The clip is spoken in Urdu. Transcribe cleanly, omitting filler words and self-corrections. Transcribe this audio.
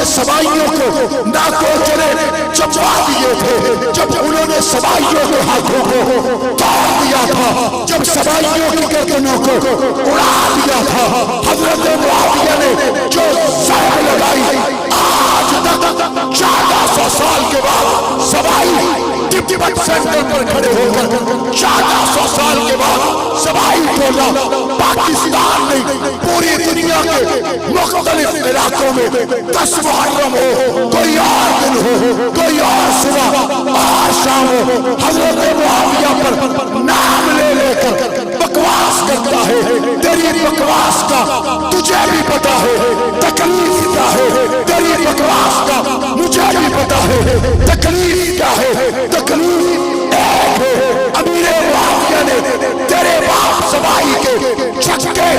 سبائیوں کو ناگوچرے چبا دیے تھے، جب انہوں نے سبائیوں کے ہاتھوں کو توڑ دیا تھا، جب سبائیوں کی گردنوں کو اڑا دیا تھا، حضرت معاویہ نے جو ضرب لگائی، آج تک 1400 سال کے بعد سبائی ڈپٹی سینٹر پر کھڑے ہو کر 1400 سال کے بعد سبائی ٹولہ پاکستان میں پوری دنیا کے مختلف علاقوں میں 10 محرم ہو، کوئی اور دن ہو، کوئی اور صبح اور شام ہو، حضرت معاویہ پر نام لے لے کر بکواس کرتا ہے۔ تیری بکواس کا تجھے بھی پتا ہے تکلیف کیا ہے، تیری بکواس کا مجھے بھی پتا ہے تکلیف کیا ہے۔ تکلیف ایک ہے، امیر معاویہ نے تیرے باپ سبائی کے چھکے